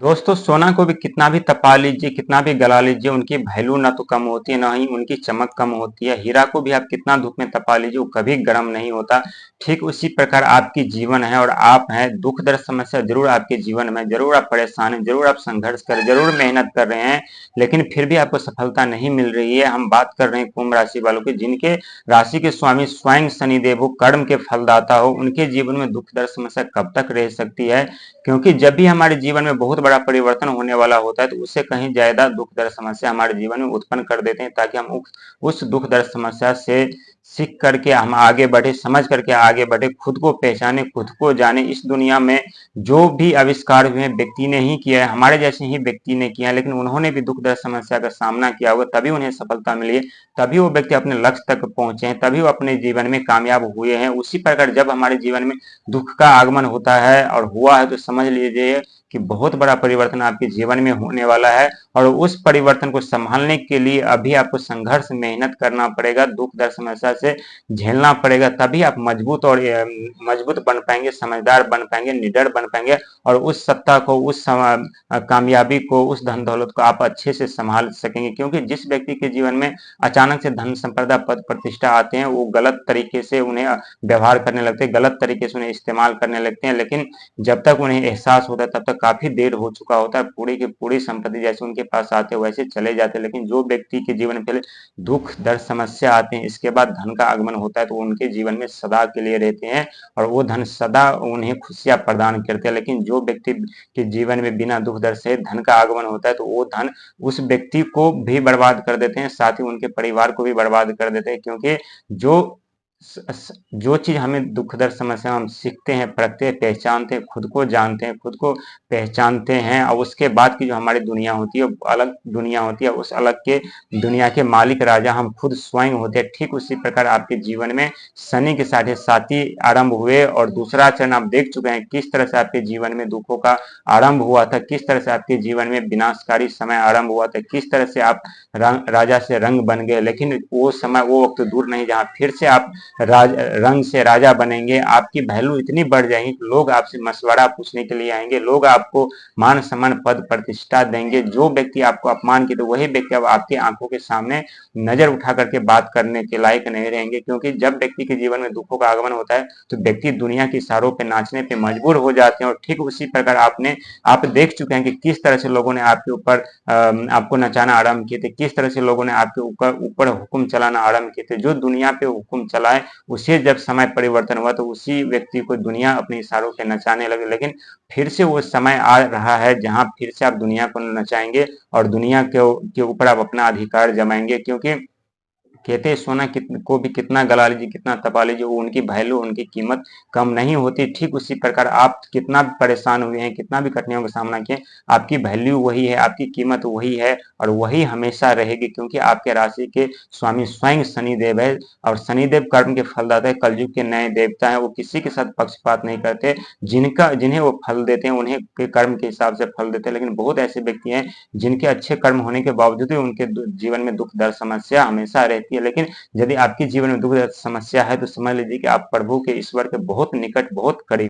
दोस्तों सोना को भी कितना भी तपा लीजिए, कितना भी गला लीजिए, उनकी वैल्यू ना तो कम होती है, ना ही उनकी चमक कम होती है। हीरा को भी आप कितना धूप में तपा लीजिए, वो कभी गर्म नहीं होता। ठीक उसी प्रकार आपकी जीवन है और आप हैं। दुख दर्द समस्या जरूर आपके जीवन में, जरूर आप परेशान हैं, जरूर आप संघर्ष कर, जरूर मेहनत कर रहे हैं, लेकिन फिर भी आपको सफलता नहीं मिल रही है। हम बात कर रहे हैं कुंभ राशि वालों की, जिनके राशि के स्वामी स्वयं शनिदेव हो, कर्म के फलदाता हो। उनके जीवन में दुख दर्द समस्या कब तक रह सकती है? क्योंकि जब भी हमारे जीवन में बहुत बड़ा परिवर्तन होने वाला होता है, तो उससे कहीं ज्यादा दुख दर्द समस्या हमारे जीवन में उत्पन्न कर देते हैं, ताकि हम उस दुख दर्द समस्या से सीख करके हम आगे बढ़े, समझ करके आगे बढ़े, खुद को पहचाने, खुद को जाने। इस दुनिया में जो भी आविष्कार हुए हैं व्यक्ति ने ही किया है, हमारे जैसे ही व्यक्ति ने किया है, लेकिन उन्होंने भी दुख दर्द समस्या का सामना किया होगा, तभी उन्हें सफलता मिली है, तभी वो व्यक्ति अपने लक्ष्य तक पहुंचे हैं, तभी वो अपने जीवन में कामयाब हुए हैं। उसी प्रकार जब हमारे जीवन में दुख का आगमन होता है और हुआ है, तो समझ लीजिए कि बहुत बड़ा परिवर्तन आपके जीवन में होने वाला है। और उस परिवर्तन को संभालने के लिए अभी आपको संघर्ष, मेहनत करना पड़ेगा, दुख दर्द समस्या से झेलना पड़ेगा, तभी आप मजबूत और मजबूत बन पाएंगे, समझदार बन पाएंगे, निडर बन पाएंगे, और उस सत्ता को, उस कामयाबी को, उस धन दौलत को आप अच्छे से संभाल सकेंगे। क्योंकि जिस व्यक्ति के जीवन में अचानक से धन संपदा, पद प्रतिष्ठा आते हैं, वो गलत तरीके से उन्हें व्यवहार करने लगते हैं, गलत तरीके से उन्हें इस्तेमाल करने लगते हैं, लेकिन जब तक उन्हें एहसास होता है तब तक काफी देर हो चुका होता है। पूरी की पूरी संपत्ति जैसे उनके पास आते वैसे चले जाते हैं। लेकिन जो व्यक्ति के जीवन में पहले दुख दर्द समस्या आते हैं, इसके बाद धन का आगमन होता है, तो उनके जीवन में सदा के लिए रहते हैं, और वो धन सदा उन्हें खुशियां प्रदान करते हैं। लेकिन जो व्यक्ति के जीवन में बिना दुख दर्द से धन का आगमन होता है, तो वो धन उस व्यक्ति को भी बर्बाद कर देते हैं, साथ ही उनके परिवार को भी बर्बाद कर देते हैं। क्योंकि जो जो चीज हमें दुख दर्द समस्या हम सीखते हैं, परखते हैं, पहचानते हैं, खुद को जानते हैं, खुद को पहचानते हैं, और उसके बाद की जो हमारी दुनिया होती है, अलग दुनिया होती है। उस अलग के दुनिया के मालिक राजा हम खुद स्वयं होते हैं। ठीक उसी प्रकार आपके जीवन में शनि के साढ़े साथी आरंभ हुए, और दूसरा चरण आप देख चुके हैं किस तरह से आपके जीवन में दुखों का आरंभ हुआ था, किस तरह से आपके जीवन में विनाशकारी समय आरंभ हुआ था, किस तरह से आप राजा से रंग बन गए। लेकिन वो समय, वो वक्त दूर नहीं जहाँ फिर से आप रंग से राजा बनेंगे। आपकी वैल्यू इतनी बढ़ जाएगी कि लोग आपसे मशवरा पूछने के लिए आएंगे, लोग आपको मान सम्मान, पद प्रतिष्ठा देंगे। जो व्यक्ति आपको अपमान किए, तो वही व्यक्ति अब आपकी आंखों के सामने नजर उठा करके बात करने के लायक नहीं रहेंगे। क्योंकि जब व्यक्ति के जीवन में दुखों का आगमन होता है, तो व्यक्ति दुनिया के इशारों पे नाचने पे मजबूर हो जाते हैं। और ठीक उसी प्रकार आप देख चुके हैं कि किस तरह से लोगों ने आपके ऊपर आपको नचाना आरंभ किए थे, किस तरह से लोगों ने आपके ऊपर ऊपर हुक्म चलाना आरंभ किए थे। जो दुनिया पे हुक्म चलाए, उसे जब समय परिवर्तन हुआ, तो उसी व्यक्ति को दुनिया अपने इशारों से नचाने लगे। लेकिन फिर से वो समय आ रहा है जहां फिर से आप दुनिया को नचाएंगे, और दुनिया के ऊपर आप अपना अधिकार जमाएंगे। क्योंकि कहते हैं सोना को भी कितना गला लीजिए, कितना तपा लीजिए, वो उनकी वैल्यू, उनकी कीमत कम नहीं होती। ठीक उसी प्रकार आप कितना भी परेशान हुए हैं, कितना भी कठिनाइयों का सामना किए, आपकी वैल्यू वही है, आपकी कीमत वही है, और वही हमेशा रहेगी। क्योंकि आपके राशि के स्वामी स्वयं शनिदेव है, और शनिदेव कर्म के फलदाता है, कलयुग के नए देवता है। वो किसी के साथ पक्षपात नहीं करते, जिन्हें वो फल देते हैं उन्हें के कर्म के हिसाब से फल देते हैं। लेकिन बहुत ऐसे व्यक्ति हैं जिनके अच्छे कर्म होने के बावजूद भी उनके जीवन में दुख दर्द समस्या हमेशा रहती है। लेकिन यदि आपके जीवन में दुख दर्द समस्या है, तो समझ लीजिए कि आप प्रभु के, ईश्वर के बहुत निकट, बहुत करीब